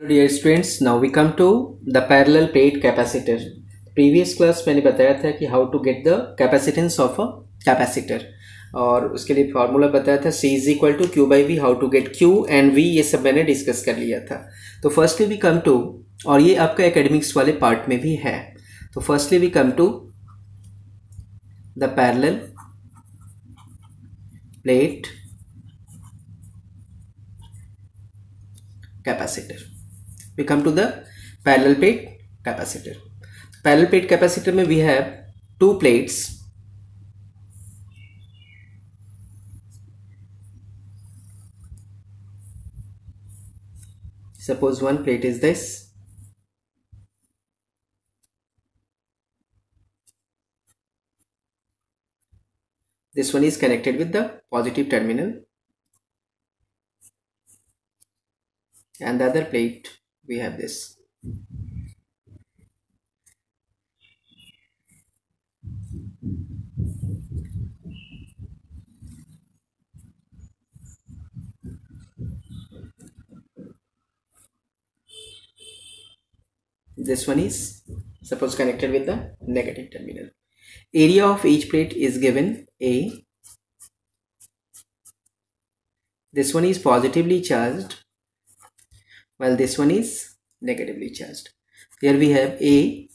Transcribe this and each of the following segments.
Dear students, now we come to the parallel plate capacitor. Previous class मैंने बताया था कि how to get the capacitance of a capacitor, और उसके लिए फार्मूला बताया था C is equal to Q by V। How to get Q and V ये सब मैंने डिस्कस कर लिया था। तो फर्स्टली वी कम टू, और ये आपका एकेडमिक्स वाले पार्ट में भी है, तो firstly we come to the parallel plate capacitor. We come to the parallel plate capacitor. Parallel plate capacitor में we have two plates. Suppose one plate is this. This one is connected with the positive terminal, and the other plate we have this. This one is suppose connected with the negative terminal. Area of each plate is given A. This one is positively charged while this one is negatively charged. Here we have A,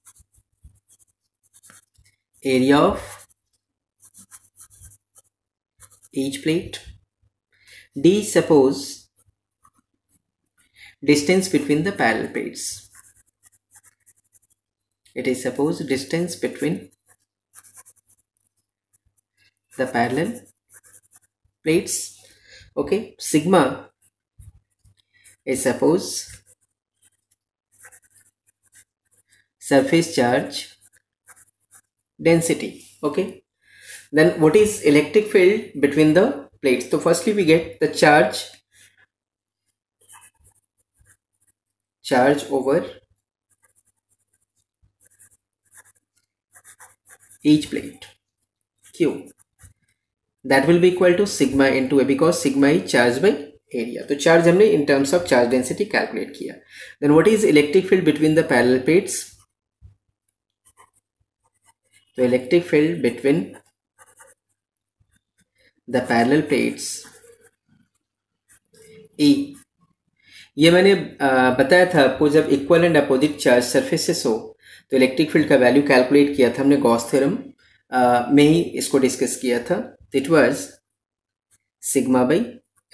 area of each plate. D, suppose distance between the parallel plates. It is suppose distance between the parallel plates. Okay, sigma is suppose surface charge density. Okay, then what is electric field between the plates? So firstly we get the charge over each plate, Q, that will be equal to sigma into A, because sigma is charge by area. तो charge हमने in terms of charge density calculate किया. Then what is electric field between the parallel plates? तो electric field between the parallel plates E, ये मैंने बताया था आपको, जब equal and opposite charge surfaces हो तो इलेक्ट्रिक फील्ड का वैल्यू कैलकुलेट किया था हमने गॉस थ्योरम में ही इसको डिस्कस किया था. It was sigma by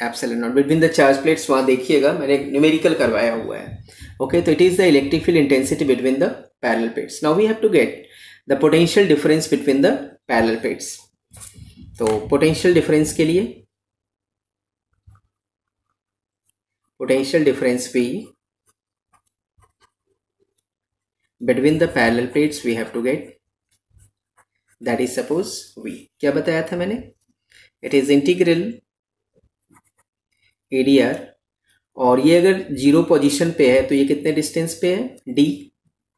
epsilon naught between the charge plates. वहाँ देखिएगा मैंने न्यूमेरिकल करवाया हुआ है. ओके, तो it is the electric field intensity between the parallel plates. Now we have to get the potential difference between the parallel plates. तो potential difference के लिए potential difference V between the parallel plates we have to get, that is suppose V. क्या बताया था मैंने? It is integral ADR, और ये अगर जीरो पोजीशन पे है तो ये कितने डिस्टेंस पे है? D,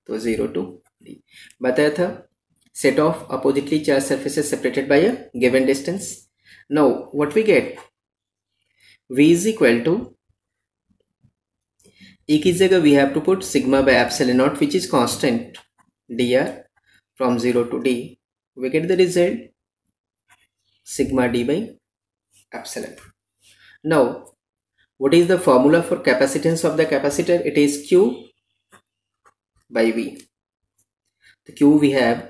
तो 0 to D. बताया था set of oppositely charged surfaces separated by a given distance. Now what we get? V is equal to E की जगह we have to put sigma by epsilon naught, which is constant dr from 0 to D. We get the result sigma D by epsilon. Now what is the formula for capacitance of the capacitor? It is Q by V. The Q we have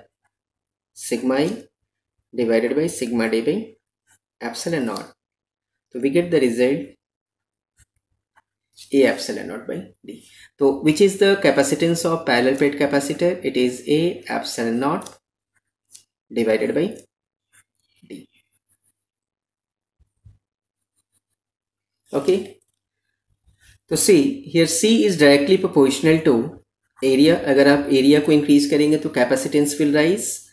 sigma I divided by sigma D by epsilon naught. So we get the result A epsilon naught by D. So which is the capacitance of parallel plate capacitor? It is A epsilon naught divided by D. Okay, तो see here C is directly proportional to area. अगर आप area को increase करेंगे तो capacitance will rise,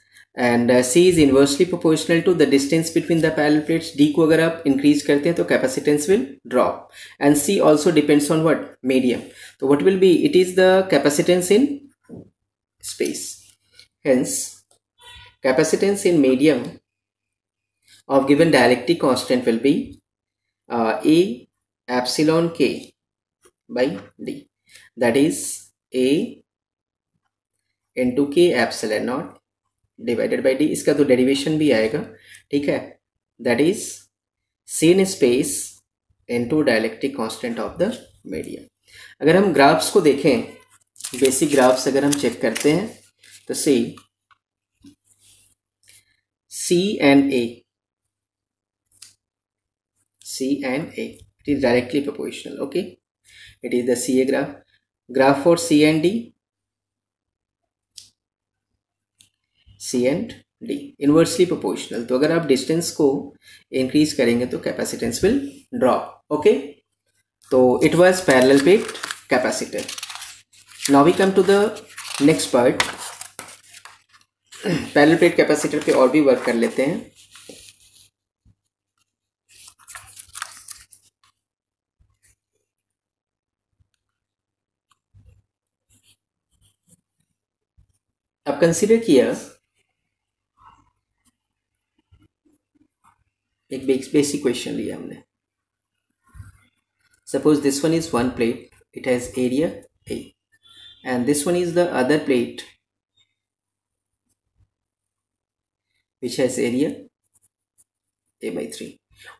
and C is inversely proportional to the distance between the parallel plates. D को अगर आप increase करते हैं तो capacitance will drop, and C also depends on what? Medium. So what will be? It is the capacitance in space. Hence capacitance in medium of given dielectric constant will be A epsilon K by D. That is A into K epsilon not divided by D, इसका तो derivation भी आएगा, ठीक है, that is C in space into dielectric constant of the medium. अगर हम graphs को देखें, बेसिक ग्राफ्स अगर हम चेक करते हैं तो C and A, it is directly proportional, okay, it is the CA graph for C and D inversely proportional। तो अगर आप डिस्टेंस को इंक्रीज करेंगे तो कैपेसिटेंस विल ड्रॉप, ओके। तो it was parallel plate capacitor. Now we come to the next part. Parallel plate capacitor पे और भी वर्क कर लेते हैं। अब कंसीडर किया एक बेसिक क्वेश्चन लिया हमने। Suppose this one is one plate, it has area A and this one is the other plate which has area A by 3.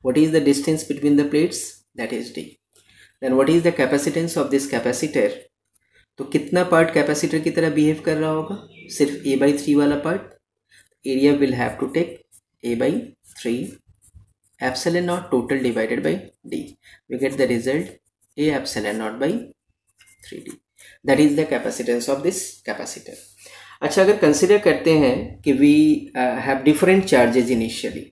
What is the distance between the plates? That is D. Then what is the capacitance of this capacitor? तो कितना part capacitor की तरह behave कर रहा होगा? सिर्फ A by 3 वाला part. Area will have to take A by 3 epsilon naught total divided by D. We get the result A epsilon naught by 3D. That is the capacitance of this capacitor. अच्छा, अगर consider करते हैं कि we have different charges initially.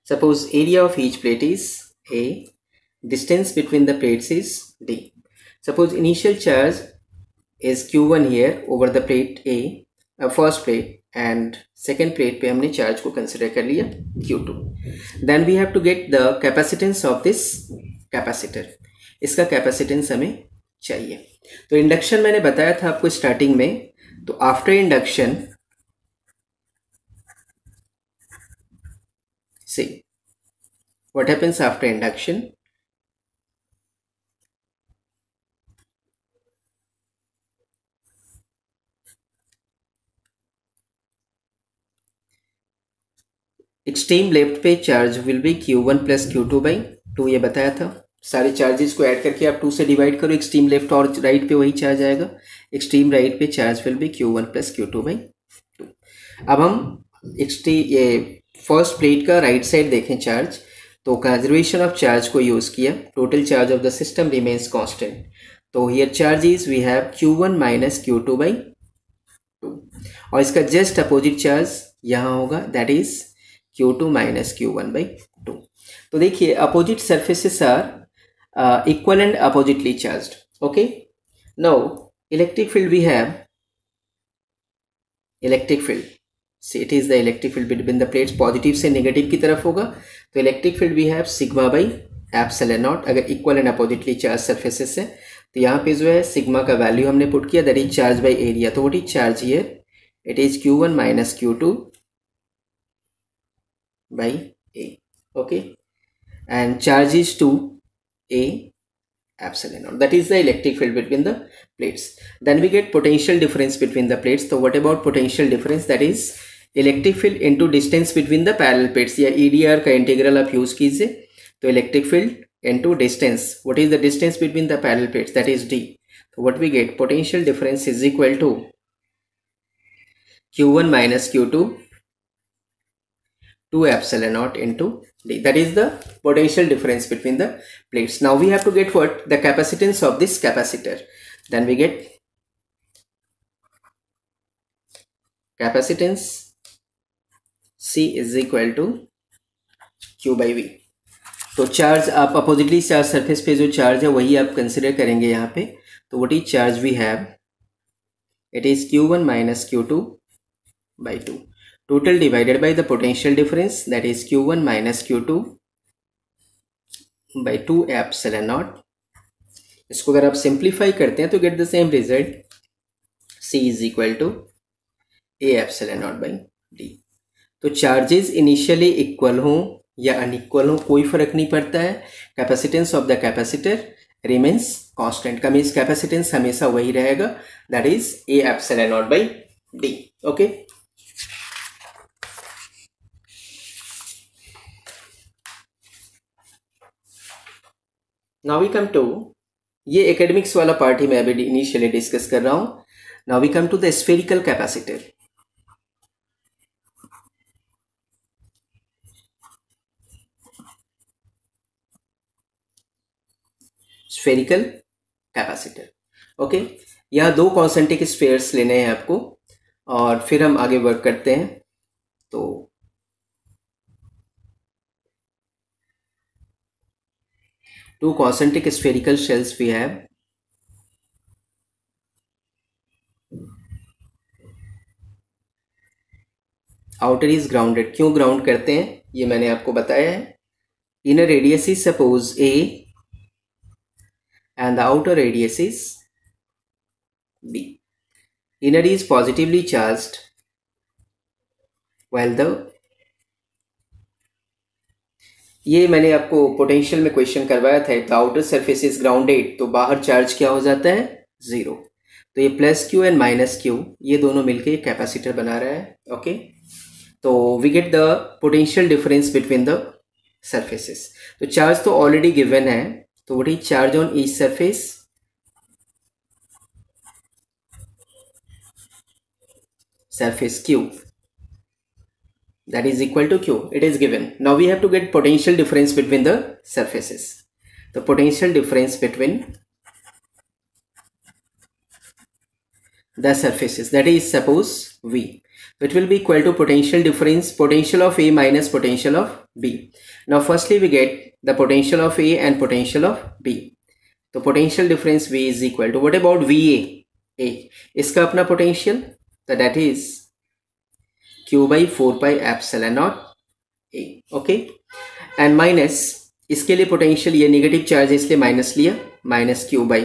Suppose area of each plate is A, distance between the plates is D. Suppose initial charge is Q1 here over the plate A, first plate, and second plate पे हमने charge को consider कर लिया Q2. Then we have to get the capacitance of this capacitor. इसका capacitance हमें चाहिए। तो induction मैंने बताया था आपको स्टार्टिंग में। तो after induction see what happens after induction, extreme left पे charge will be Q1 plus Q2 by 2, ये बताया था। सारे चार्जेस को ऐड करके आप 2 से डिवाइड करो, एक्सट्रीम लेफ्ट और राइट पे वही चार्ज आएगा। एक्सट्रीम राइट पे charge will be Q1 plus Q2 by 2। अब हम ये फर्स्ट प्लेट का राइट साइड देखें चार्ज, तो कंजर्वेशन ऑफ चार्ज को यूज किया। Total charge of the system remains constant. तो here charge is we have Q1 minus Q2 by 2, और इसका जस्ट अपोजिट चार्ज यहाँ होगा, that is Q2 minus Q1 by 2. तो देखिए opposite surfaces are equal and oppositely charged. Okay. Now electric field we have electric field. See, it is the electric field between the plates. Positive से negative की तरफ होगा। तो electric field we have sigma by epsilon not. अगर equal and oppositely charge surfaces है तो यहाँ पे जो है सिग्मा का वैल्यू हमने पुट किया, that is charge by area. तो what is charge here? It is Q1 minus Q2 by A, okay, and charge is to A epsilon naught. That is the electric field between the plates. Then we get potential difference between the plates. So what about potential difference? That is electric field into distance between the parallel plates, या EDR का integral आप use कीजिए। तो electric field into distance, what is the distance between the parallel plates? That is D. So what we get? Potential difference is equal to Q1 minus Q2 2 epsilon naught into D. That is the potential difference between the plates. Now we have to get what? The capacitance of this capacitor. Then we get capacitance C is equal to Q by V. तो charge आप oppositely charge surface पे जो charge है वही आप consider करेंगे यहाँ पे। तो what is charge we have? It is Q1 minus Q2 by 2 total divided by the potential difference, that is Q1 minus Q2 by 2 epsilon naught. इसको अगर आप सिंप्लीफाई करते हैं तो get the same result, C is equal to A epsilon naught by D. तो charges initially equal हों या unequal हो, कोई फर्क नहीं पड़ता है, capacitance of the capacitor remains constant का मीन्स कैपेसिटेंस हमेशा वही रहेगा, that is A epsilon naught by D. Okay, now we come to, ये एकेडमिक्स वाला पार्ट ही मैं अभी इनिशियली डिस्कस कर रहा हूं. Now we come to the spherical capacitor. Spherical capacitor. Okay, यह दो कॉन्सेंट्रिक स्फेयर्स लेने हैं आपको और फिर हम आगे वर्क करते हैं. तो two concentric spherical shells we have. Outer is grounded. क्यों ग्राउंड करते हैं ये मैंने आपको बताया है. Inner radius is suppose A and the outer radius is B. Inner is positively charged while the, ये मैंने आपको पोटेंशियल में क्वेश्चन करवाया था, तो आउटर सरफेस इज ग्राउंडेड तो बाहर चार्ज क्या हो जाता है, जीरो. तो ये plus Q and minus Q ये दोनों मिलके कैपेसिटर बना रहा है. ओके, तो we get the potential difference between the surfaces. तो चार्ज तो ऑलरेडी गिवन है, तो what is charge on each surface, surface q, that is equal to q, it is given. Now we have to get potential difference between the surfaces. The potential difference between the surfaces, that is suppose v, so it will be equal to potential difference, potential of A minus potential of B. Now firstly we get the potential of A and potential of B. तो potential difference V is equal to, what about VA, A इसका अपना potential, so that is q by 4 pi epsilon naught A. Okay, and minus इसके लिए potential, ये negative charge है इसलिए minus लिया, minus Q by.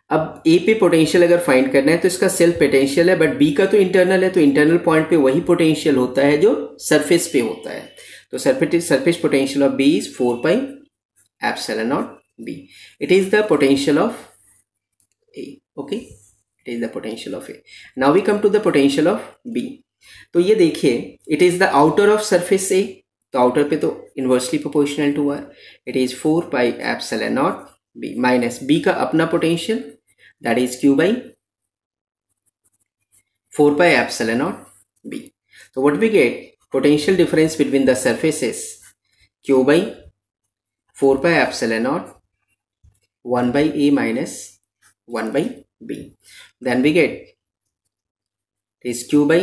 अब ए पे पोटेंशियल अगर फाइंड करना है तो इसका सेल्फ पोटेंशियल है, बट बी का तो इंटरनल है, तो इंटरनल पॉइंट पे वही पोटेंशियल होता है जो सरफेस पे होता है. तो surface potential of B is 4 pi epsilon not B. It is the potential of A. Okay, it is the potential of A. Now we come to the potential of B. तो ये देखिए, it is the outer of surface A, तो outer पे तो inversely proportional to R, it is 4 pi epsilon not B minus B का अपना potential, that is q by 4 pi epsilon naught b. So what we get, potential difference between the surfaces q by 4 pi epsilon naught 1 by a minus 1 by b. Then we get is q by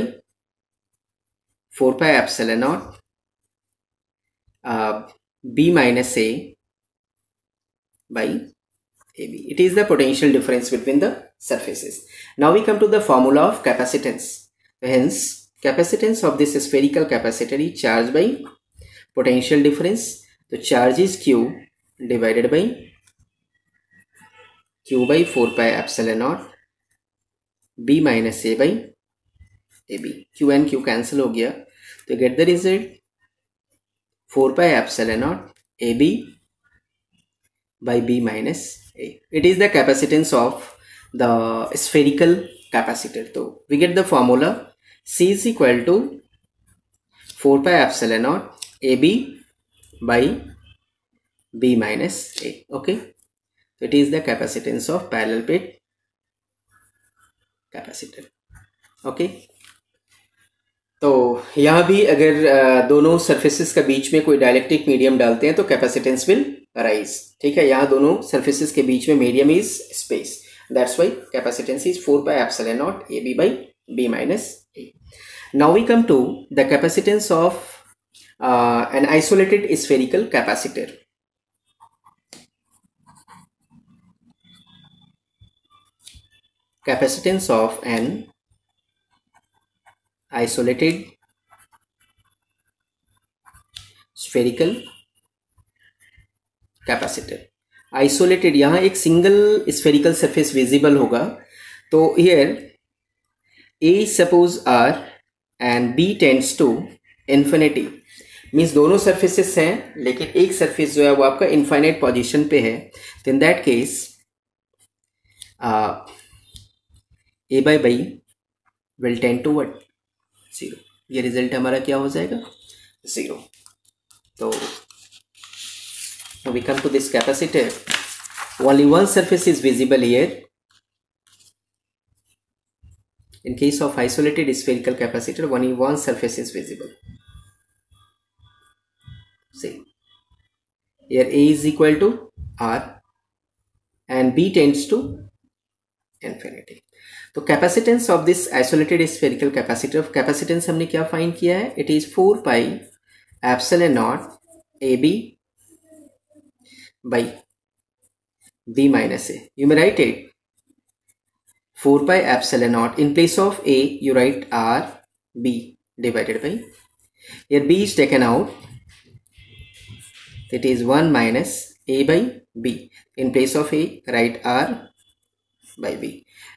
4 pi epsilon naught b minus a by AB. It is the potential difference between the surfaces. Now we come to the formula of capacitance. Hence, capacitance of this spherical capacitor is charged by potential difference. The charge is Q divided by Q by 4 pi epsilon naught B minus A by AB. Q and Q cancel हो गया, तो get the result 4 pi epsilon naught AB by B minus A. It is the capacitance of the spherical capacitor. So we get the formula C is equal to 4 pi epsilon naught AB by B minus A. Okay, so it is the capacitance of parallel plate capacitor. Okay, तो यहाँ भी अगर दोनों surfaces का बीच में कोई dielectric medium डालते हैं तो कैपेसिटेंस विल अराइज. ठीक है, यहाँ दोनों सरफेसेस के बीच में medium is space, that's why capacitance is 4 pi epsilon naught A B by B minus A. Now we come to the capacitance of an isolated spherical capacitor. Capacitance of an isolated spherical capacitor. Isolated, यहाँ एक single spherical surface visible होगा, तो here A suppose R and B tends to infinity. Means दोनों surfaces हैं लेकिन एक surface जो है वो आपका इनफाइनाइट पोजीशन पे है, तो in that case A by by will tend to what, 0। ये रिजल्ट हमारा क्या हो जाएगा, 0। तो we come to this capacitor, only one surface is visible here. In case of isolated spherical capacitor, only one surface is visible. See, here A is equal to R and B tends to infinity. तो capacitance of this isolated spherical capacitor, capacitance हमने क्या find किया है, it is 4 pi epsilon naught A B by b minus a. You may write it 4 pi epsilon naught. In place of a you write r b divided by, here b is taken out, it is 1 minus a by b. In place of a write r by b,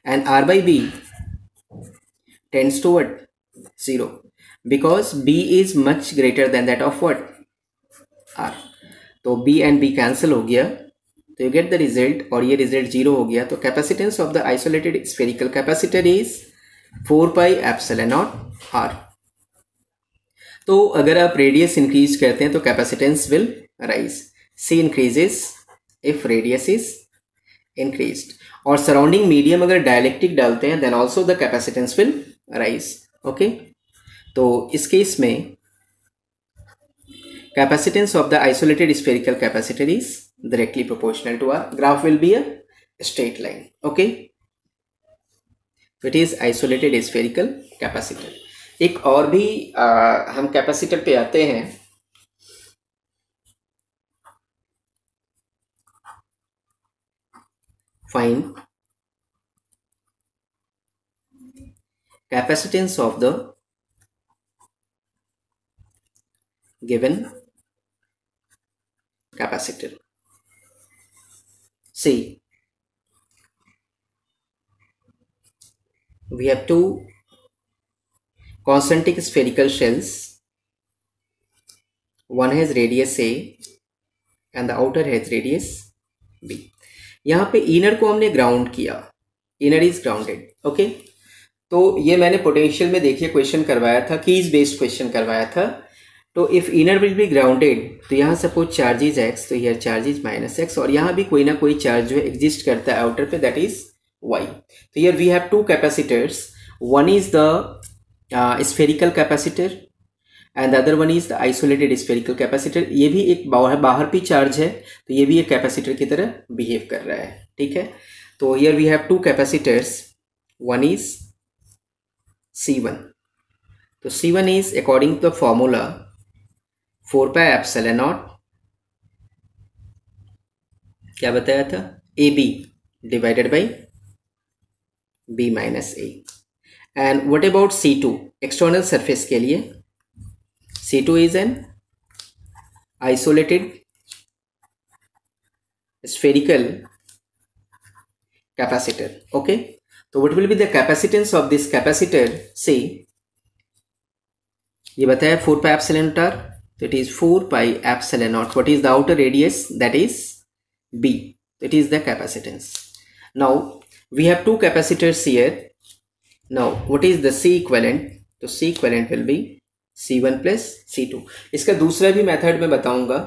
and r by b tends to what, 0, because b is much greater than that of what, r. तो b and b cancel हो गया, तो you get the result, और ये result 0 हो गया। तो capacitance of the isolated spherical capacitor is 4 pi epsilon not R. तो अगर आप रेडियस इंक्रीज करते हैं तो capacitance will rise, C increases if radius is increased, और सराउंडिंग मीडियम अगर डायलेक्ट्रिक डालते हैं then also the capacitance will rise. Okay, तो इस केस में capacitance of the isolated spherical capacitor is directly proportional to R. Graph will be a straight line. Okay, it is isolated spherical capacitor. एक और भी हम capacitor पे आते हैं, find capacitance of the given capacitor. See, we have two concentric spherical shells, one has radius a and the outer has radius b. यहाँ पे inner को हमने ग्राउंड किया, इनर इज ग्राउंडेड। ओके, तो ये मैंने पोटेंशियल में देखिए क्वेश्चन करवाया था, कीज बेस्ड क्वेश्चन करवाया था। तो if inner will be grounded, तो यहाँ सपोज चार्ज इज एक्स, तो यहाँ चार्ज इज माइनस एक्स, और यहाँ भी कोई ना कोई चार्ज जो है एग्जिस्ट करता है आउटर पे, दैट इज वाई। तो here we have two capacitors, one is the spherical capacitor and the other one is the isolated spherical capacitor. ये भी एक बाहर भी चार्ज है, तो ये भी एक कैपेसिटर की तरह बिहेव कर रहा है। ठीक है, तो here we have two capacitors, one is C1, तो C1 is according to the formula 4 pi epsilon not, क्या बताया था, A B divided by B minus A. And what about C2, external surface के लिए C2 is an isolated spherical capacitor. Okay, तो what will be the capacitance of this capacitor, से ये बताया 4 pi epsilon not R, so it is 4 pi epsilon naught. What is the outer radius? That is b. It is the capacitance. Now we have two capacitors here. Now what is the C equivalent? तो C equivalent will be C1 plus C2. इसका दूसरा भी method मैं बताऊंगा,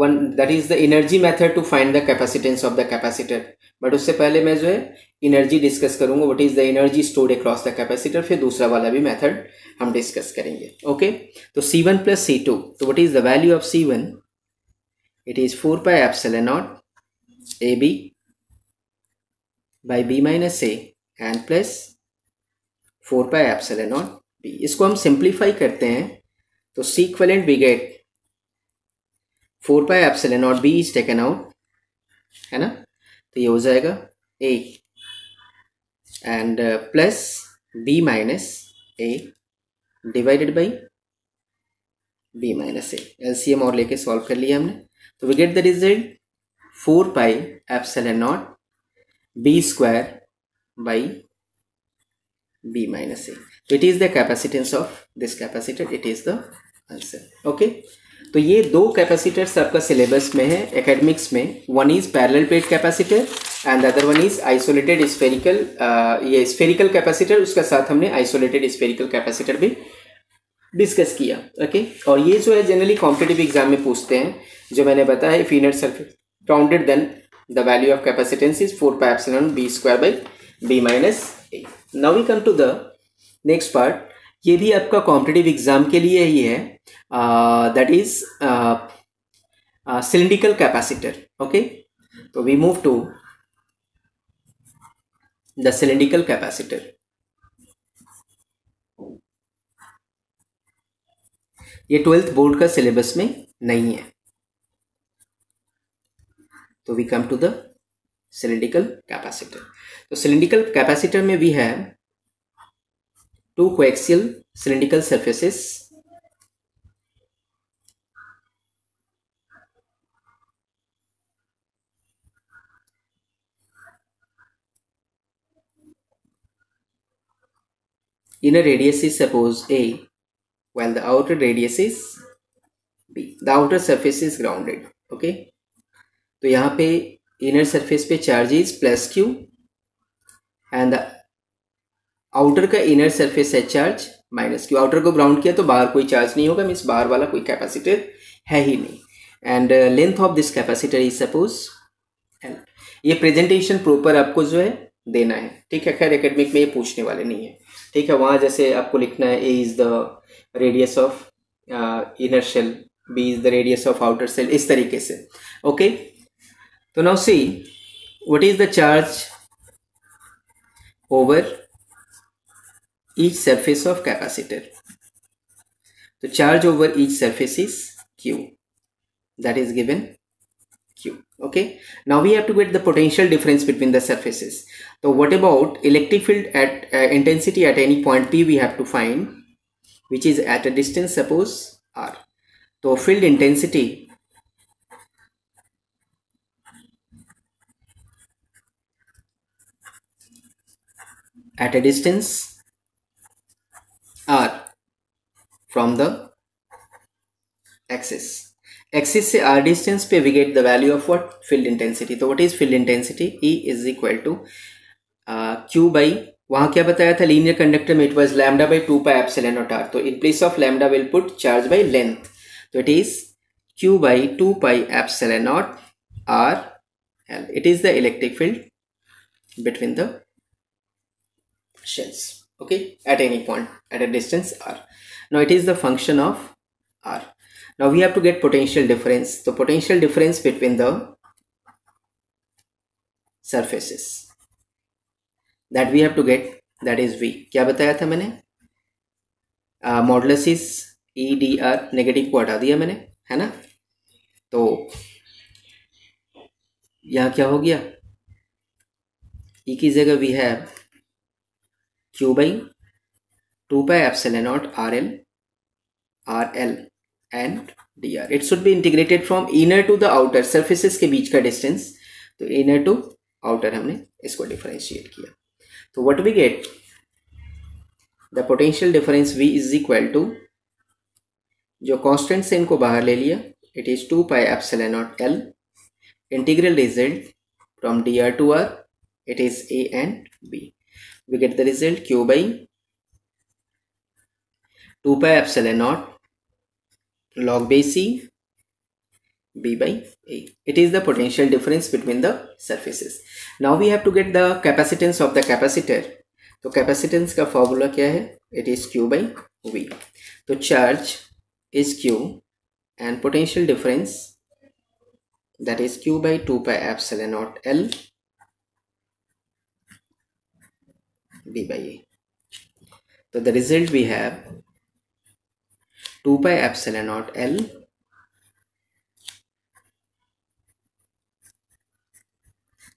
one that is the energy method to find the capacitance of the capacitor. But उससे पहले मैं जो है एनर्जी डिस्कस करूंगा, what is the energy stored across the capacitor, फिर दूसरा वाला भी मेथड हम डिस्कस करेंगे। ओके, तो C1 प्लस C2, तो what is the value of C1, it is 4 pi epsilon naught A B by B minus A and plus 4 pi epsilon not B. इसको हम सिंप्लीफाई करते हैं तो C equivalent we get 4 pi epsilon not B is taken out, है ना, तो ये हो जाएगा A and plus B minus A divided by B minus A. LCM और लेके सॉल्व कर लिया हमने, तो we get the result 4 pi epsilon not B square by B minus A. तो it is the capacitance of this capacitor, it is the answer. Okay, तो ये दो कैपेसिटर्स आपका सिलेबस में है एकेडमिक्स में। One is parallel plate capacitor and the other one is isolated spherical, ये spherical capacitor, उसका साथ हमने आइसोलेटेड स्फेरिकल कैपेसिटर भी डिस्कस किया। ओके, और ये जो है जनरली कॉम्पिटिटिव एग्जाम में पूछते हैं, जो मैंने बताया if inner surface rounded then the value of capacitance is 4 pi epsilon B square by B minus A. Now we come to the next part. ये भी आपका कॉम्पिटिटिव एग्जाम के लिए ही है, that is cylindrical capacitor. Okay, तो we move to the cylindrical capacitor. ये 12th board का सिलेबस में नहीं है। तो we come to the cylindrical capacitor. तो सिलिंड्रिकल कैपेसिटर में we have two coaxial cylindrical surfaces inner radius is suppose A while the outer radius is B. The outer surface is grounded. Okay, तो यहाँ पे inner surface पे charge is plus Q and the outer का inner surface है charge minus Q. Outer को ground किया तो बाहर कोई चार्ज नहीं होगा, मीन्स बाहर वाला कोई कैपेसिटर है ही नहीं। And length of this capacitor is suppose L. ये प्रेजेंटेशन प्रॉपर आपको जो है देना है, ठीक है। खैर एकेडमिक में ये पूछने वाले नहीं है, ठीक है। वहाँ जैसे आपको लिखना है A is the radius of inner shell, B is the radius of outer shell, इस तरीके से। ओके, तो now see what is the charge over each surface of capacitor. So charge over each surface is Q, that is given Q. Okay, now we have to get the potential difference between the surfaces. So what about electric field at intensity at any point P we have to find, which is at a distance suppose R. So field intensity at a distance R from the axis से R distance पे we get the value of what? Field intensity. तो what is field intensity? E is equal to Q by, वहाँ क्या बताया था linear conductor में, it was lambda by 2 pi epsilon naught R. तो in place of lambda we'll put charge by length. तो it is Q by 2 pi epsilon naught R L. It is the electric field between the shells. Okay, at any point at a distance R. Now it is the function of R. Now we have to get potential difference. The potential difference between the surfaces that we have to get, that is V. क्या बताया था मैंने? Modulus is E D R, negative को हटा दिया मैंने, है ना। तो यहाँ क्या हो गया, E की जगह we have Q by 2 pi epsilon naught RL and dr. It should be integrated from inner to the outer, surfaces के बीच का डिस्टेंस, तो inner to outer हमने इसको डिफरेंशिएट किया। तो what we get, the potential difference V is equal to, जो constant से इनको बाहर ले लिया, it is 2 pi epsilon naught L, integral result from dr to R, it is A and B. We get the result Q by 2 pi epsilon naught log base C B by A. It is the potential difference between the surfaces. Now we have to get the capacitance of the capacitor. तो capacitance का formula क्या है, it is Q by V. तो charge is Q and potential difference, that is Q by 2 pi epsilon naught L B by A. So the result we have 2 pi epsilon naught L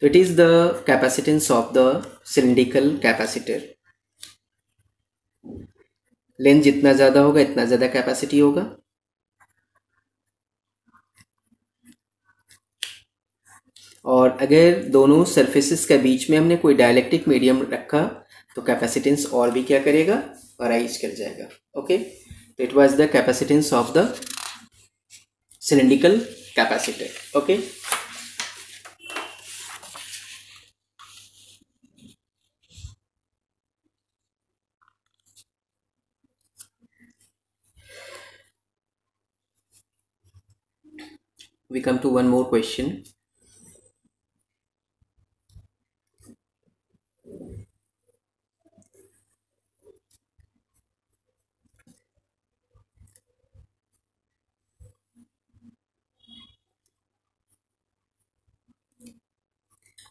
so it is the capacitance of the cylindrical capacitor. Length जितना ज़्यादा होगा इतना ज़्यादा capacity होगा। और अगर दोनों surfaces के बीच में हमने कोई डाइलेक्ट्रिक मीडियम रखा तो कैपेसिटेंस और भी क्या करेगा, राइज कर जाएगा। Okay, It was the capacitance of the cylindrical capacitor. Okay. We come to one more question.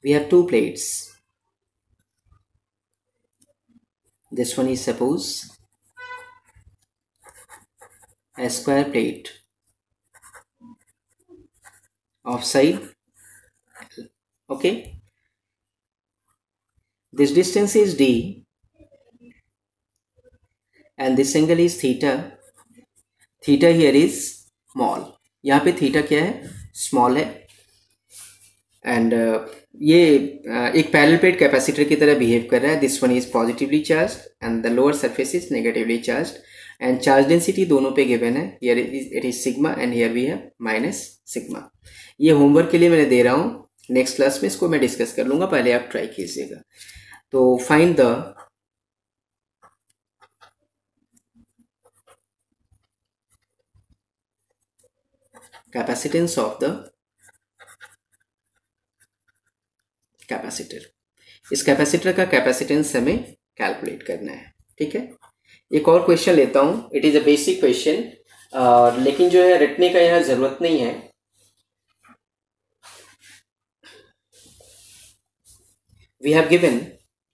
We have two plates. This one is suppose a square plate of side. Okay. This distance is d and this angle is theta. Theta here is small. यहाँ पे theta क्या है? Small है. And ये एक parallel plate capacitor की तरह behave कर रहा है. This one is positively charged and the lower surface is negatively charged and charge density दोनों पे गिवन है. Here it is sigma and here we have minus sigma. ये होमवर्क के लिए मैंने दे रहा हूँ. नेक्स्ट क्लास में इसको मैं डिस्कस कर लूंगा, पहले आप ट्राई कीजिएगा. तो find the capacitance of the capacitor. इस कैपेसिटर का कैपेसिटेंस हमें कैलकुलेट करना है. ठीक है. एक और क्वेश्चन लेता हूं. It is a basic question, लेकिन जो है रटने का यहाँ जरूरत नहीं है. We have given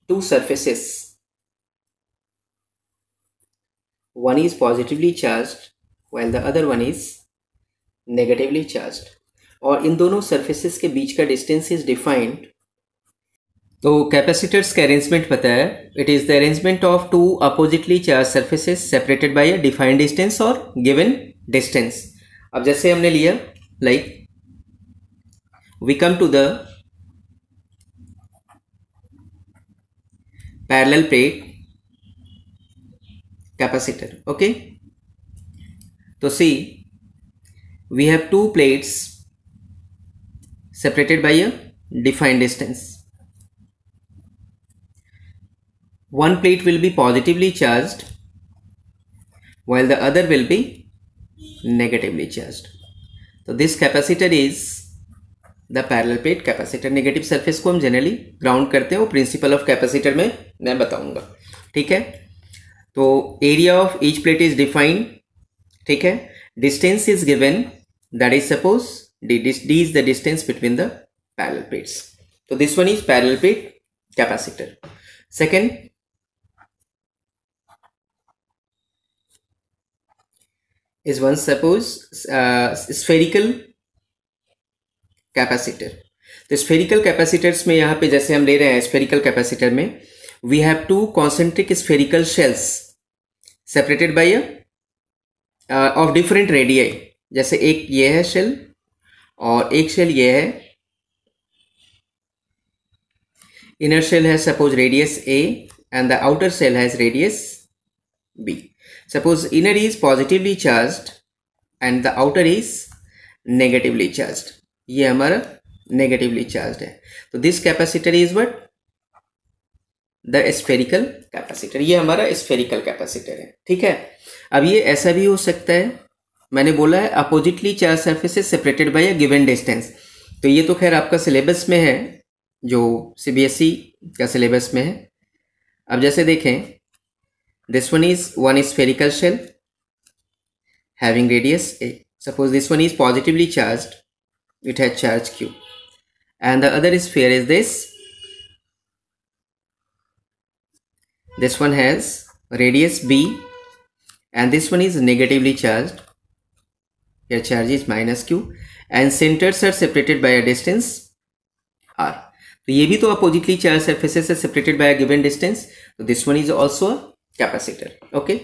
two surfaces. One is positively charged while the other one is negatively charged. और इन दोनों सरफेसेस के बीच का डिस्टेंस इज डिफाइंड. तो कैपेसिटर्स का अरेंजमेंट बताया. It is the arrangement of two oppositely charge surfaces separated by a defined distance और गिवन डिस्टेंस. अब जैसे हमने लिया like we come to the parallel plate capacitor. Okay. तो see we have two plates separated by a defined distance. One plate will be positively charged while the other will be negatively charged. So this capacitor is the parallel plate capacitor. Negative surface को हम generally ground करते हैं, वो principle of capacitor में मैं बताऊंगा. ठीक है. तो area of each plate is defined. ठीक है. Distance is given. That is suppose d is the distance between the parallel plates. So this one is parallel plate capacitor. Second is one suppose spherical capacitor. तो spherical capacitors में यहाँ पे जैसे हम ले रहे हैं spherical capacitor में we have two concentric spherical shells separated by a of different radii. जैसे एक ये है शेल और एक शेल ये है. इनर शेल है suppose radius a and the outer shell has radius b. Suppose inner is positively charged and the outer is negatively charged. ये हमारा नेगेटिवली चार्ज्ड है. तो this capacitor is what? The spherical capacitor. ये हमारा spherical capacitor है. ठीक है. अब ये ऐसा भी हो सकता है, मैंने बोला है oppositely charge surfaces separated by a given distance. तो ये तो खैर आपका सिलेबस में है, जो सीबीएसई का सिलेबस में है. अब जैसे देखें this one is spherical shell having radius a. Suppose this one is positively charged, it has charge q and the other sphere is this one has radius b and this one is negatively charged. Here charge is minus q and centers are separated by a distance r. तो ये भी तो oppositely charged surfaces are separated by a given distance. So this one is also a capacitor. Okay.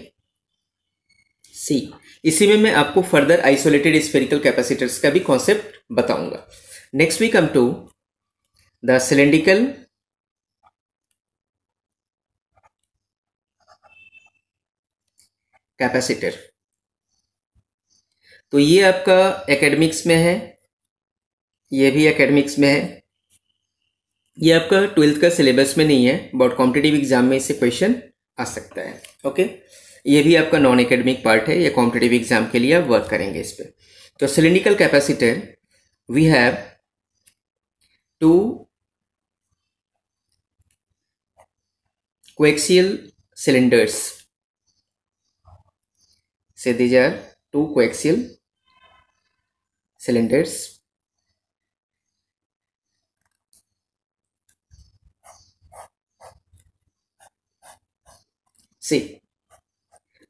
C. इसी में मैं आपको further isolated spherical capacitors का भी concept बताऊंगा. Next we come to the cylindrical capacitor. तो ये आपका एकेडमिक्स में है, ये भी एकेडमिक्स में है, ये आपका 12th का सिलेबस में नहीं है, बट कॉम्पिटिटिव एग्जाम में इससे क्वेश्चन आ सकता है। ओके, ये भी आपका नॉन एकेडमिक पार्ट है, ये कॉम्पिटिटिव एग्जाम के लिए आप वर्क करेंगे इस पे। तो cylindrical capacitor we have two coaxial cylinders. So these are two coaxial cylinders. See,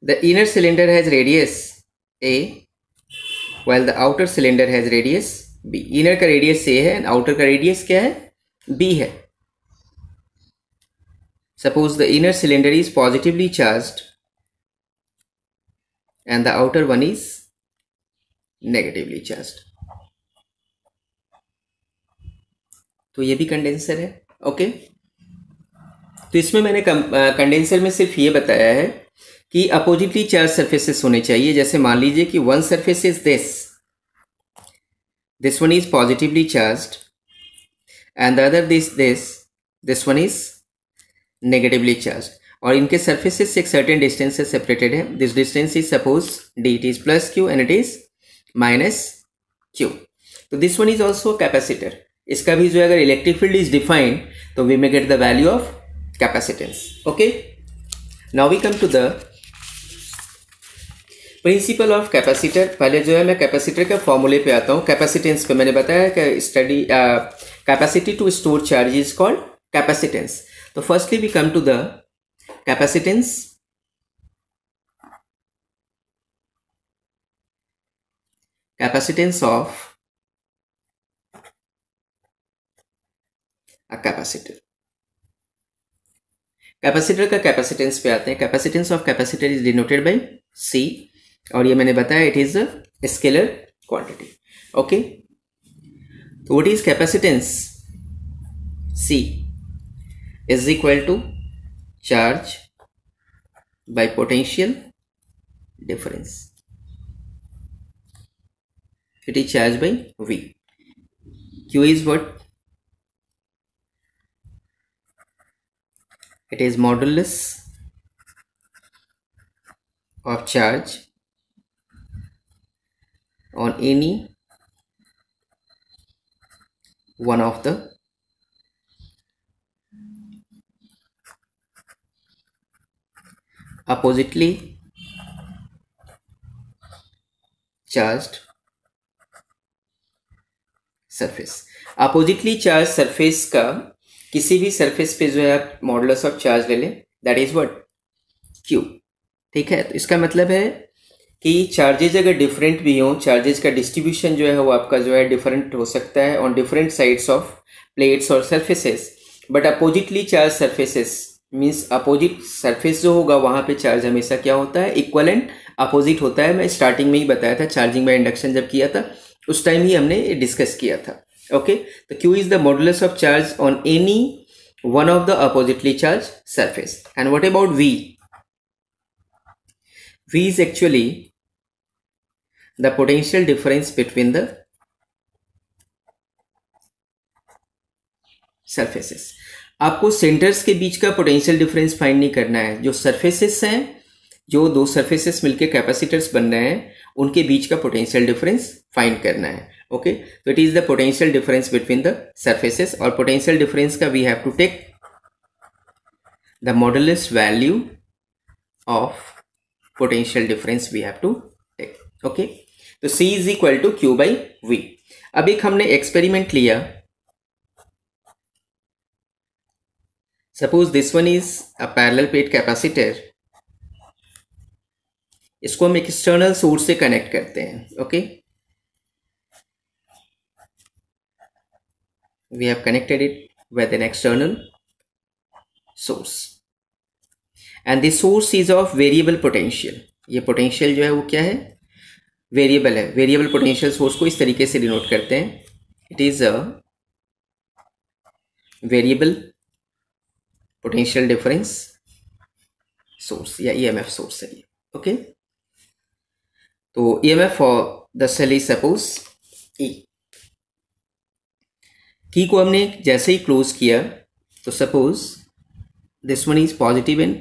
the inner cylinder has radius A while the outer cylinder has radius B. Inner का radius A है and outer का radius क्या है? B है. Suppose the inner cylinder is positively charged and the outer one is negatively charged. तो ये भी condenser है। ओके, तो इसमें मैंने कंडेंसर में सिर्फ ये बताया है कि अपोजिटली चार्ज सरफेसेस होने चाहिए। जैसे मान लीजिए कि one surface is this one is positively charged and the other this one is negatively charged, और इनके सरफेसेस एक सर्टेन डिस्टेंस से सेपरेटेड है। This distance is suppose D, it is plus Q and it is minus Q. तो this one is also capacitor. इसका भी जो है अगर इलेक्ट्रिक फील्ड इज डिफाइंड तो we may get the value of capacitance. Okay, now we come to the principle of capacitor. पहले जो है मैं कैपेसिटर के फॉर्मूले पे आता हूँ। कैपेसिटेंस पे मैंने बताया कि study capacity to store charge is called capacitance. तो firstly we come to the capacitance. Capacitance of a capacitor. Capacitor का कैपेसिटेंस पे आते हैं। Capacitance of capacitor is denoted by C, और ये मैंने बताया it is a scalar quantity. Okay, तो what is capacitance? C is equal to charge by potential difference. It is charge by V. Q is what? It is modulus of charge on any one of the oppositely charged surface. Oppositely charge surface का किसी भी surface पे जो है आप modulus of charge ले लें, that is what? Q। ठीक है, तो इसका मतलब है कि चार्जेज अगर डिफरेंट भी हों, चार्जेज का डिस्ट्रीब्यूशन जो है वो आपका जो है डिफरेंट हो सकता है on different sides of plates और surfaces, but oppositely charge surfaces means opposite surface जो होगा वहां पे चार्ज हमेशा क्या होता है? इक्वलेंट अपोजिट होता है। मैं स्टार्टिंग में ही बताया था, चार्जिंग बाय इंडक्शन जब किया था उस टाइम ही हमने डिस्कस किया था। ओके, तो Q is the modulus of charge on any one of the oppositely charge surface. And what about V? V is actually the potential difference between the surfaces. आपको centres के बीच का potential difference find नहीं करना है। जो surfaces हैं, जो दो सरफेसेस मिलके कैपेसिटर्स बन रहे हैं, उनके बीच का पोटेंशियल डिफरेंस फाइंड करना है। ओके, तो it is the potential difference between the surfaces, और पोटेंशियल डिफरेंस का we have to take the modulus value of potential difference we have to take. Okay, तो C is equal to Q by V। अब एक हमने experiment लिया। Suppose this one is a parallel plate capacitor. इसको हम external source से connect करते हैं। Okay, we have connected it with an external source and this source is of variable potential. ये पोटेंशियल जो है वो क्या है? वेरिएबल है। वेरिएबल पोटेंशियल सोर्स को इस तरीके से डिनोट करते हैं, it is a variable potential difference source या EMF सोर्स है ये। ओके, तो EMF for the cell is suppose E. Key को हमने जैसे ही क्लोज किया तो suppose this one is positive and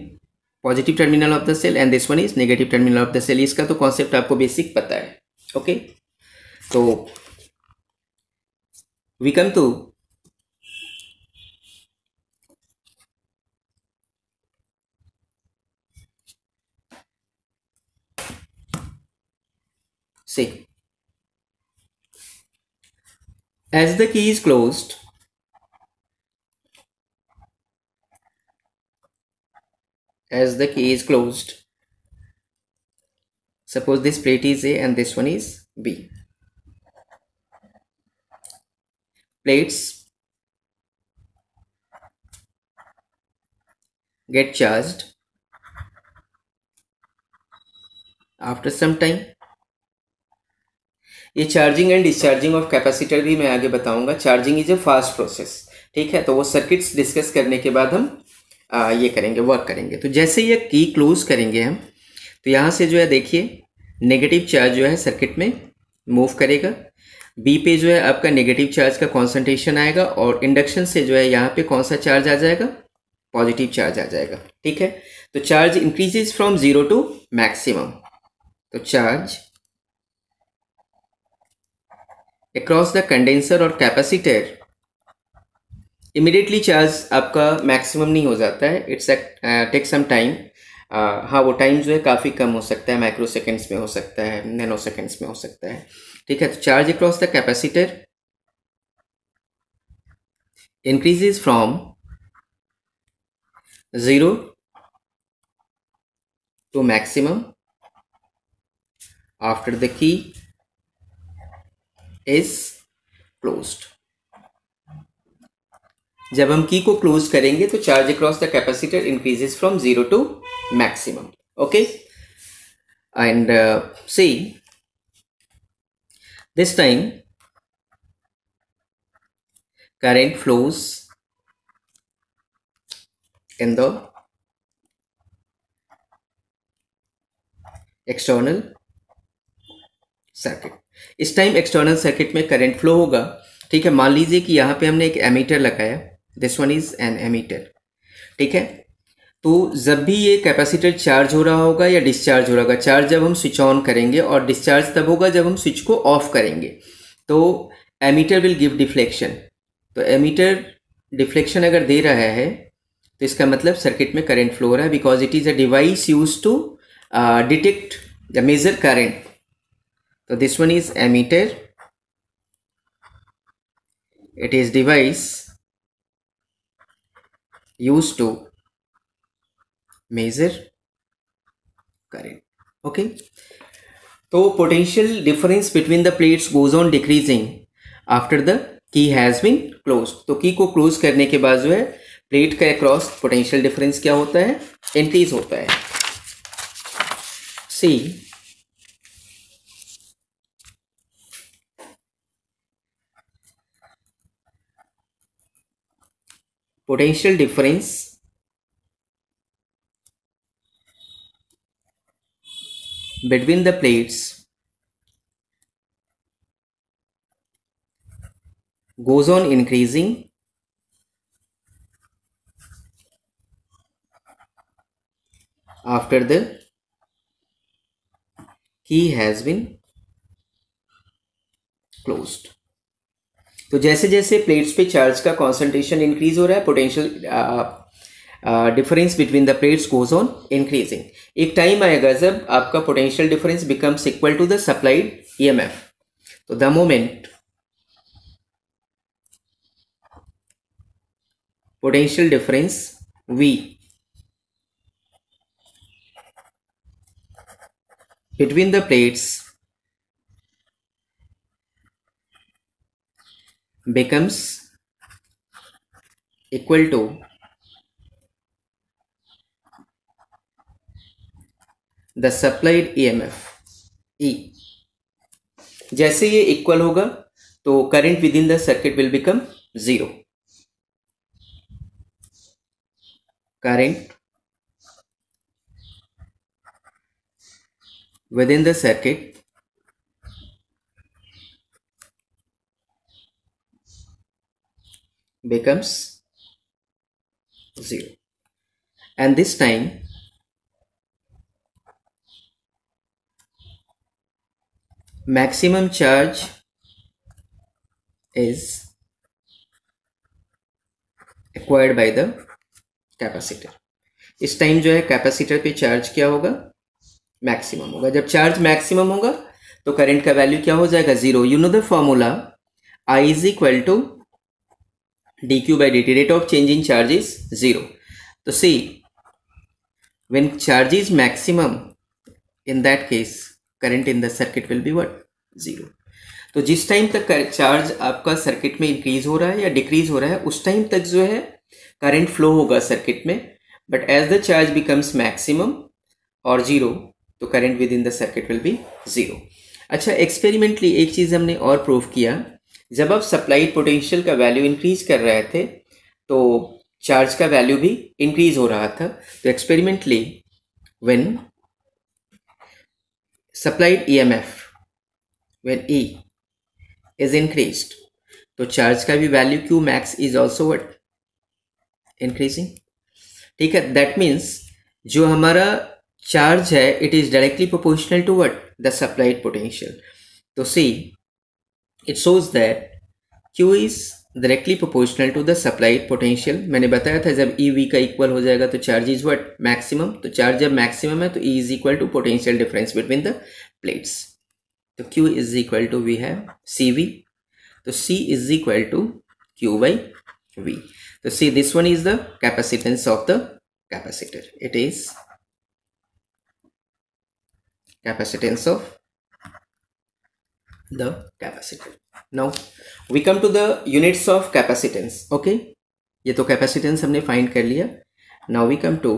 positive terminal of the cell and this one is negative terminal of the cell. इसका तो कॉन्सेप्ट आपको बेसिक पता है। ओके, तो we come to say as the key is closed, as the key is closed, suppose this plate is A and this one is B. Plates get charged after some time. ये charging and discharging of capacitor भी मैं आगे बताऊंगा। Charging is a fast process, ठीक है। तो वो circuits discuss करने के बाद हम ये करेंगे, वर्क करेंगे। तो जैसे ये की क्लोज करेंगे हम, तो यहाँ से जो है देखिए नेगेटिव चार्ज जो है सर्किट में मूव करेगा। बी पे जो है आपका नेगेटिव चार्ज का कॉन्सेंट्रेशन आएगा और इंडक्शन से जो है यहाँ पे कौन सा चार्ज आ जाएगा, पॉजिटिव चार्ज आ जाएगा, ठीक है। तो charge increases from 0 to maximum. तो चार्ज across the condenser और कैपेसिटर इमीडिएटली चार्ज आपका मैक्सिमम नहीं हो जाता है, इट्स टेक सम टाइम। हाँ, वो टाइम जो है काफ़ी कम हो सकता है, माइक्रो सेकेंड्स में हो सकता है, नैनो सेकेंड्स में हो सकता है, ठीक है। तो charge across the capacitor increases from 0 to maximum after the key is closed. जब हम की को क्लोज करेंगे तो charge across the capacitor increases from 0 to maximum. Okay, and see this time current flows in the external circuit. इस time external circuit में current flow होगा, ठीक है। मान लीजिए कि यहाँ पे हमने एक एमीटर लगाया, this one is an ammeter, ठीक है। तो जब भी ये कैपेसिटर चार्ज हो रहा होगा या डिस्चार्ज हो रहा होगा, चार्ज जब हम स्विच ऑन करेंगे और डिस्चार्ज तब होगा जब हम स्विच को ऑफ करेंगे। तो एमीटर विल गिव डिफ्लेक्शन। तो एमीटर डिफ्लेक्शन अगर दे रहा है तो इसका मतलब सर्किट में करंट फ्लो हो रहा है, because it is a device use to detect या measure current. So this one is ammeter. It is device used to measure current. Okay. So potential difference between the plates goes on decreasing after the key has been closed. तो की को close करने के बाद जो है plate का across potential difference क्या होता है, इंक्रीज होता है। सी potential difference between the plates goes on increasing after the key has been closed. तो जैसे जैसे प्लेट्स पे चार्ज का कॉन्सेंट्रेशन इंक्रीज हो रहा है, potential difference between the plates goes on increasing. एक टाइम आएगा जब आपका potential difference becomes equal to the supplied EMF. तो the moment potential difference V between the plates becomes equal to the supplied EMF E। जैसे ये equal होगा तो current within the circuit will become 0। Current within the circuit becomes 0, and this time maximum charge is acquired by the capacitor. इस time जो है capacitor पे charge क्या होगा, मैक्सिमम होगा. जब चार्ज मैक्सिमम होगा तो करंट का वैल्यू क्या हो जाएगा, 0. You know the formula, I is equal to dq by dt. Rate of change in charge is 0. So see, when charge is maximum, in that case current in the circuit will be what, 0. तो जिस time तक charge आपका circuit में increase हो रहा है या decrease हो रहा है उस टाइम तक जो है करंट फ्लो होगा सर्किट में. But as the charge becomes maximum और 0 तो current within the circuit will be 0. अच्छा, एक्सपेरिमेंटली एक चीज़ हमने और प्रूव किया. जब आप सप्लाइड पोटेंशियल का वैल्यू इंक्रीज कर रहे थे तो चार्ज का वैल्यू भी इंक्रीज हो रहा था. तो experimentally when supplied EMF when E is increased तो चार्ज का भी value Q max is also what, increasing. ठीक है, दैट मीन्स जो हमारा चार्ज है it is directly proportional to what, the supplied potential. तो see, it shows that Q is directly proportional to the supplied potential. मैंने बताया था जब EV का इक्वल हो जाएगा तो चार्ज इज व्हाट, मैक्सिमम. तो चार्ज जब मैक्सिमम है तो E is equal to potential difference between the plates. तो Q is equal to we have CV. तो C is equal to Q by V. तो see, this one is the capacitance of the capacitor. It is capacitance of the capacitor. Now we come to the units of capacitance. Okay, ये तो capacitance हमने find कर लिया. Now we come to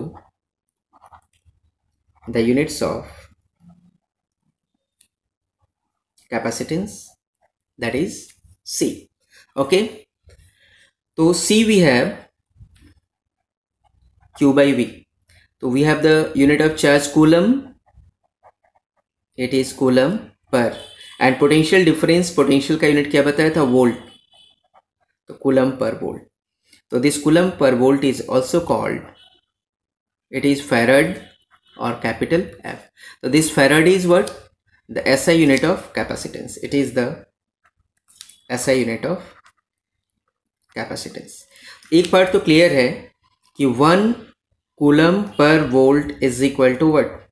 the units of capacitance, that is C. Okay, तो C we have Q by V. तो we have the unit of charge coulomb. It is coulomb per. And potential difference, potential का unit क्या बताया था, volt. तो coulomb per volt. तो this coulomb per volt is also called, it is farad और capital F. तो this farad is what, the SI unit of capacitance. It is the SI unit of capacitance. एक part तो clear है कि 1 coulomb per volt is equal to what,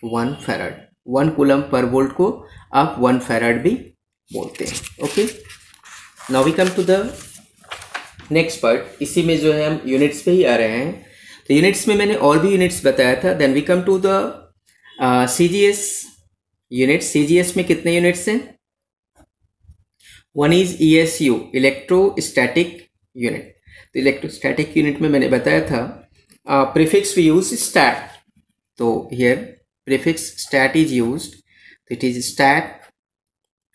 1 farad. 1 coulomb per volt को आप 1 farad भी बोलते हैं. Okay, now we come to the next part. इसी में जो है हम यूनिट्स पे ही आ रहे हैं. तो यूनिट्स में मैंने और भी यूनिट्स बताया था. Then we come to the CGS unit. CGS में कितने यूनिट्स हैं, 1 इज ESU, इलेक्ट्रोस्टैटिक यूनिट. तो इलेक्ट्रोस्टैटिक यूनिट में मैंने बताया था प्रीफिक्स वी यूज स्टैट. तो here prefix stat is used. It is stat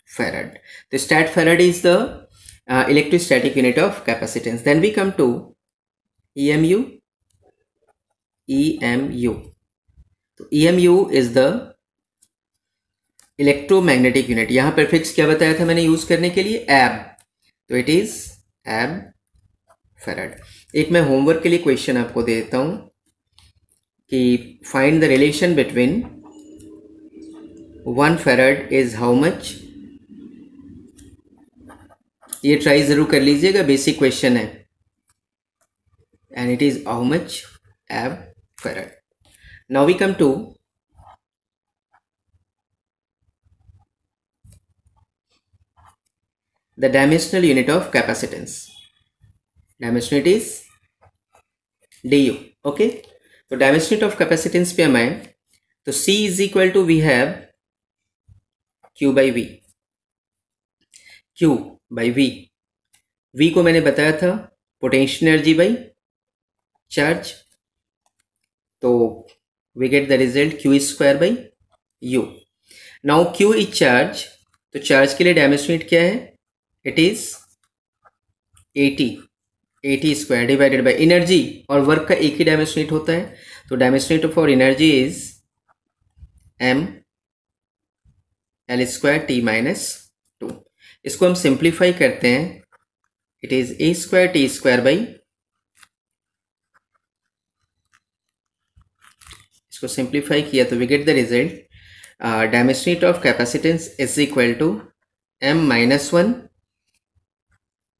farad. The stat farad is the electrostatic unit of capacitance. Then we come to EMU. तो EMU is the electromagnetic unit. यहाँ prefix क्या बताया था मैंने use करने के लिए, ab. तो it is ab farad. एक मैं होमवर्क के लिए क्वेश्चन आपको दे देता हूँ कि find the relation between 1 farad is how much. ये ट्राई जरूर कर लीजिएगा, बेसिक क्वेश्चन है. And it is how much ab farad. Now we come to the dimensional unit of capacitance. Dimensional unit is DU. Okay, तो dimension of capacitance पे हम आए तो C is equal to we have Q by V. Q by V. V को मैंने बताया था potential energy by charge. तो we get the result Q square by U. Now Q is charge. तो चार्ज के लिए डायमेंशन क्या है, it is 80 square divided by energy. और वर्क का एक ही डायमेंशन होता है. तो dimension for energy is mL square T minus 2. इसको हम सिंप्लीफाई करते हैं. it is a square t square by, इसको सिंप्लीफाई किया तो we get the result dimension of capacitance is equal to m minus 1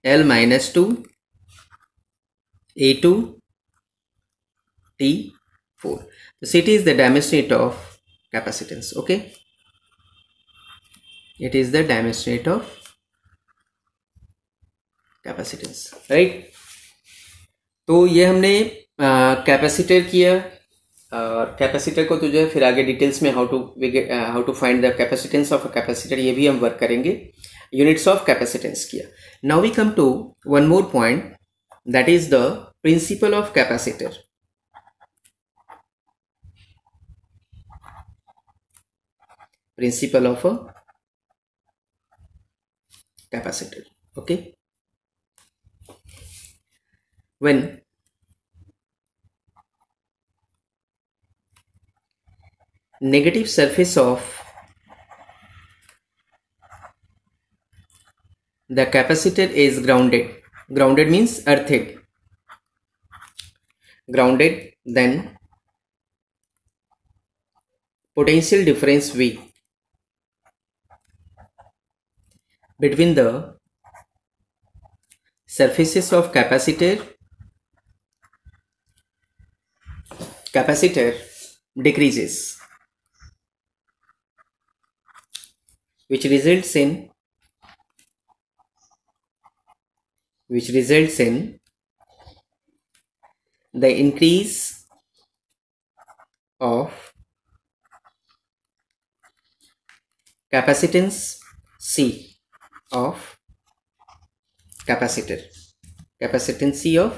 L minus 2 A2 T4. So it is the dimension of capacitance. Okay, it is the dimension of capacitance, right? तो ये हमने capacitor किया, और capacitor को तो जो है फिर आगे डिटेल्स में how to find the capacitance of a capacitor, ये भी हम वर्क करेंगे. यूनिट्स ऑफ कैपेसिटेंस किया. Now we come to one more point, that is the principle of capacitor. Principle of a capacitor. Okay, when negative surface of the capacitor is grounded, grounded means earthed, grounded, then potential difference V between the surfaces of capacitor decreases, which results in the increase of capacitance C of capacitor, capacitance C of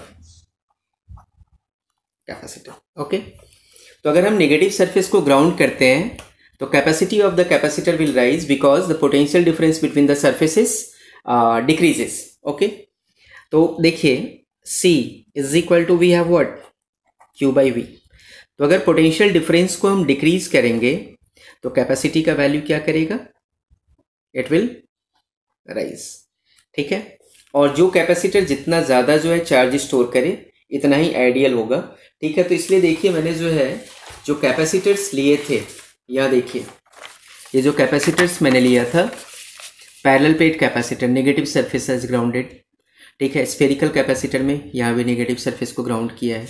capacitor. Okay, तो अगर हम negative surface को ground करते हैं तो capacity of the capacitor will rise because the potential difference between the surfaces decreases. Okay, तो देखिए C is equal to we have what Q by V. तो अगर पोटेंशियल डिफरेंस को हम डिक्रीज करेंगे तो कैपेसिटी का वैल्यू क्या करेगा, इट विल राइज. ठीक है, और जो कैपेसिटर जितना ज़्यादा जो है चार्ज स्टोर करे इतना ही आइडियल होगा. ठीक है, तो इसलिए देखिए मैंने जो कैपेसिटर्स लिए थे, यहाँ देखिए ये जो कैपेसिटर्स मैंने लिया था, parallel plate capacitor, negative surface as grounded. ठीक है, स्फेरिकल कैपेसिटर में यहाँ भी नेगेटिव सरफेस को ग्राउंड किया है.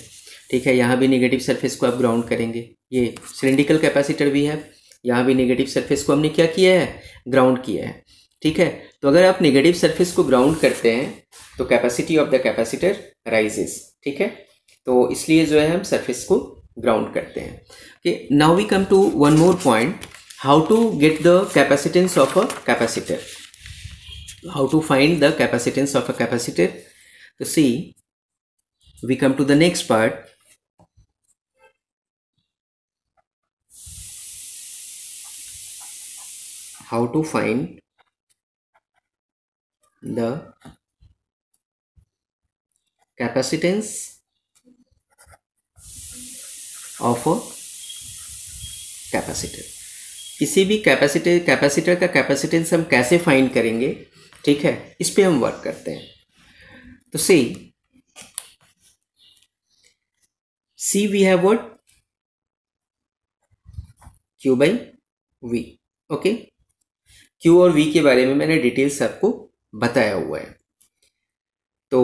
ठीक है, यहाँ भी नेगेटिव सरफेस को आप ग्राउंड करेंगे. ये सिलिंड्रिकल कैपेसिटर भी है, यहाँ भी नेगेटिव सरफेस को हमने क्या किया है, ग्राउंड किया है. ठीक है, तो अगर आप नेगेटिव सरफेस को ग्राउंड करते हैं तो capacity of the capacitor rises. ठीक है, तो इसलिए जो है हम सरफेस को ग्राउंड करते हैं. Okay, now we come to one more point, how to get the capacitance of a capacitor, how to find the capacitance of a capacitor. तो see we come to the next part, how to find the capacitance of a capacitor. किसी भी capacitor का capacitance हम कैसे find करेंगे, ठीक है, इस पे हम वर्क करते हैं. तो see we have what Q by V. Okay, Q और V के बारे में मैंने डिटेल्स आपको बताया हुआ है. तो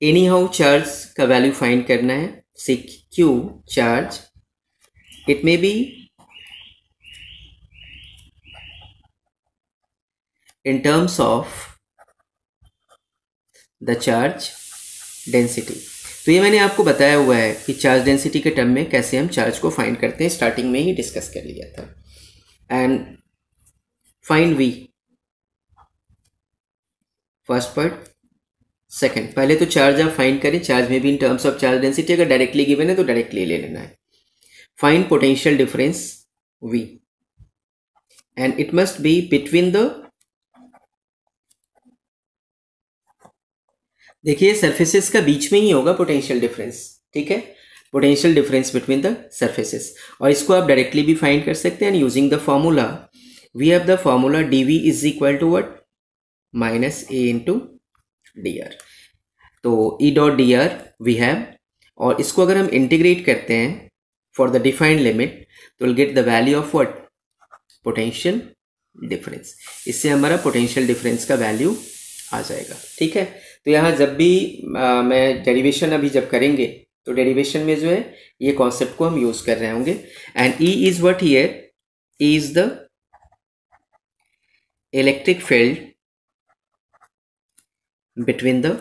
एनी हाउ चार्ज का वैल्यू फाइंड करना है. सी Q charge, it may be in terms of the charge density. तो ये मैंने आपको बताया हुआ है कि चार्ज डेंसिटी के टर्म में कैसे हम चार्ज को फाइंड करते हैं, स्टार्टिंग में ही डिस्कस कर लिया था. And find V, first part. Second, पहले तो चार्ज आप फाइंड करें, चार्ज में भी in terms of charge density, अगर डायरेक्टली गिवन है तो डायरेक्टली ले लेना है. Find potential difference V and it must be between the, देखिए सरफेसेस का बीच में ही होगा पोटेंशियल डिफरेंस. ठीक है, potential difference between the surfaces, और इसको आप डायरेक्टली भी फाइंड कर सकते हैं. Using the formula, we have the formula dV is equal to what, minus A into dr। तो E dot d r we have, और इसको अगर हम इंटीग्रेट करते हैं फॉर द डिफाइंड लिमिट तो will get the value of what, potential difference. इससे हमारा पोटेंशियल डिफरेंस का वैल्यू आ जाएगा। ठीक है, तो यहाँ जब भी मैं डेरिवेशन अभी जब करेंगे तो डेरिवेशन में जो है ये कॉन्सेप्ट को हम यूज कर रहे होंगे। And E is what here, E is the electric field between the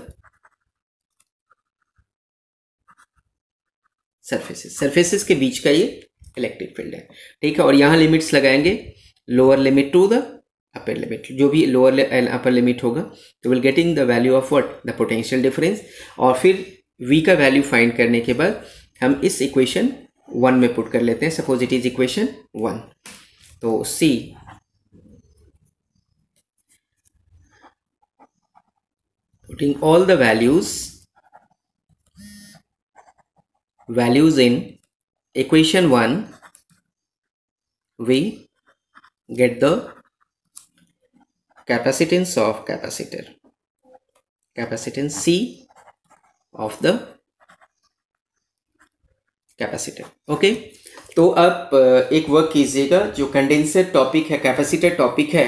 surfaces के बीच का ये इलेक्ट्रिक फील्ड है। ठीक है, और यहाँ लिमिट्स लगाएंगे, lower limit to the upper limit, जो भी लोअर एंड अपर लिमिट होगा तो will getting the value of what, the potential difference. और फिर v का वैल्यू फाइंड करने के बाद हम इस इक्वेशन 1 में पुट कर लेते हैं। सपोज इट इज इक्वेशन 1, तो c putting all the values in equation 1, we get the capacitance of capacitance C of the capacitor. Okay, तो अब एक वर्क कीजिएगा, जो कंडेंसर टॉपिक है, कैपेसिटर टॉपिक है,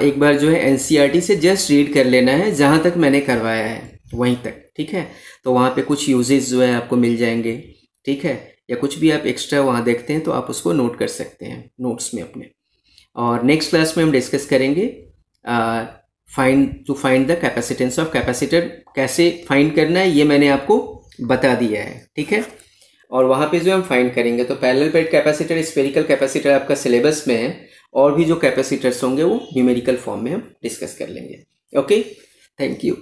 एक बार जो है एनसीईआरटी से जस्ट रीड कर लेना है, जहाँ तक मैंने करवाया है वहीं तक। ठीक है, तो वहाँ पे कुछ यूजेस जो है आपको मिल जाएंगे। ठीक है, या कुछ भी आप एक्स्ट्रा वहाँ देखते हैं तो आप उसको नोट कर सकते हैं नोट्स में अपने। और नेक्स्ट क्लास में हम डिस्कस करेंगे find the capacitance of capacitor. कैसे फाइंड करना है ये मैंने आपको बता दिया है। ठीक है, और वहाँ पे जो हम फाइंड करेंगे तो parallel plate capacitor, spherical capacitor आपका सिलेबस में है, और भी जो कैपेसिटर्स होंगे वो न्यूमेरिकल फॉर्म में हम डिस्कस कर लेंगे। Okay, thank you.